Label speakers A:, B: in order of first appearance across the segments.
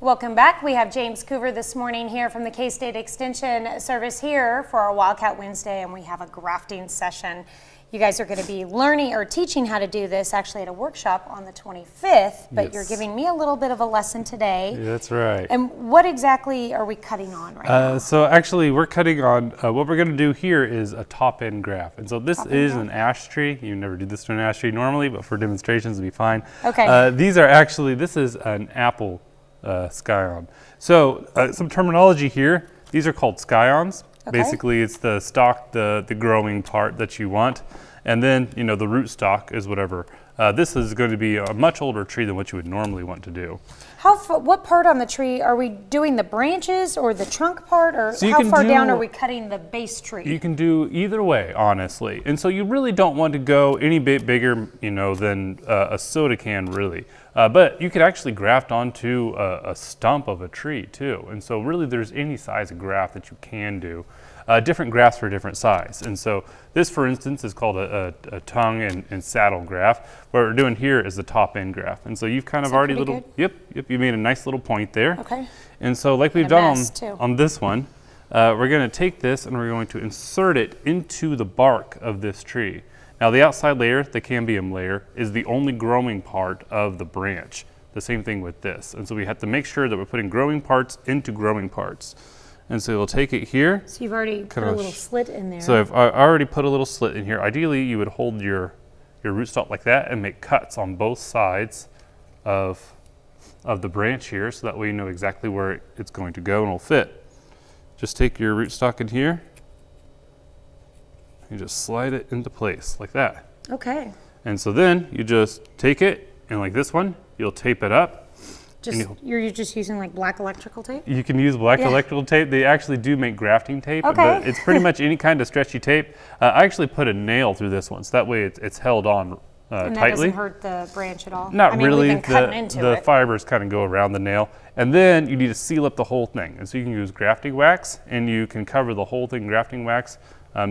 A: Welcome back. We have James Coover this morning here from the K-State Extension Service here for our Wildcat Wednesday, and we have a grafting session. You guys are going to be learning or teaching how to do this actually at a workshop on the 25th, but You're giving me a little bit of a lesson today.
B: Yeah, that's right.
A: And what exactly are we cutting on right now?
B: So actually we're cutting on, what we're going to do here is a top-end graft. And so this is an ash tree. You never do this to an ash tree normally, but for demonstrations it'll be fine.
A: Okay.
B: This is an apple scion. So some terminology here. These are called scions. Okay. Basically, it's the stalk, the growing part that you want, and then the root stock is whatever. This is going to be a much older tree than what you would normally want to do.
A: What part on the tree are we doing? The branches or the trunk part, or so how far down are we cutting the base tree? You
B: can do either way, honestly. And so you really don't want to go any bit bigger, than a soda can, really. But you could actually graft onto a stump of a tree too. And so really there's any size of graft that you can do. Different grafts for different size. And so this, for instance, is called a tongue and saddle graft. What we're doing here is the top end graft. And so you've kind of already yep, you made a nice little point there.
A: Okay.
B: And so like we've done on this one, we're going to take this and we're going to insert it into the bark of this tree. Now the outside layer, the cambium layer, is the only growing part of the branch. The same thing with this. And so we have to make sure that we're putting growing parts into growing parts. And so we'll take it here.
A: So you've already put a little slit in there.
B: So I've already put a little slit in here. Ideally, you would hold your rootstock like that and make cuts on both sides of the branch here, so that way you know exactly where it's going to go and it'll fit. Just take your rootstock in here. You just slide it into place like that.
A: Okay.
B: And so then you just take it, and like this one, you'll tape it up.
A: You're just using like black electrical tape?
B: You can use black electrical tape. They actually do make grafting tape, but it's pretty much any kind of stretchy tape. I actually put a nail through this one, so that way it's held on
A: and that
B: tightly.
A: Doesn't hurt the branch at all?
B: Not really.
A: We've been cutting into
B: the fibers kind of go around the nail. And then you need to seal up the whole thing. And so you can use grafting wax, and you can cover the whole thing grafting wax,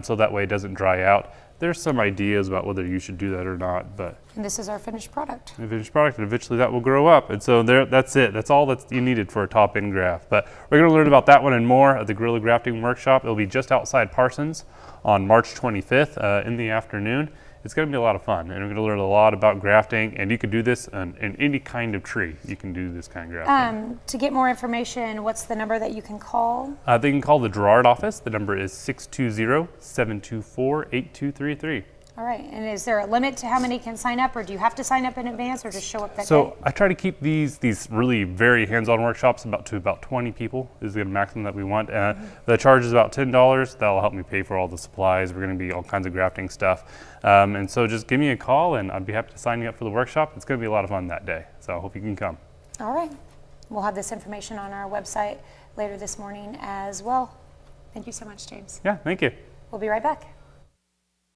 B: so that way it doesn't dry out. There's some ideas about whether you should do that or not, but.
A: And this is our finished product.
B: The finished product, and eventually that will grow up. And so that's it. That's all that you needed for a top-end graft. But we're going to learn about that one and more at the Guerrilla Grafting Workshop. It'll be just outside Parsons on March 25th in the afternoon. It's going to be a lot of fun, and we're going to learn a lot about grafting, and you can do this in any kind of tree. You can do this kind of grafting.
A: To get more information, what's the number that you can call?
B: They can call the Gerard office. The number is 620-724-8233.
A: All right, and is there a limit to how many can sign up, or do you have to sign up in advance, or just show up that day?
B: So I try to keep these really very hands-on workshops to about 20 people is the maximum that we want. The charge is about $10. That'll help me pay for all the supplies. We're going to be all kinds of grafting stuff. And so just give me a call, and I'd be happy to sign you up for the workshop. It's going to be a lot of fun that day, so I hope you can come.
A: All right. We'll have this information on our website later this morning as well. Thank you so much, James.
B: Yeah, thank you.
A: We'll be right back.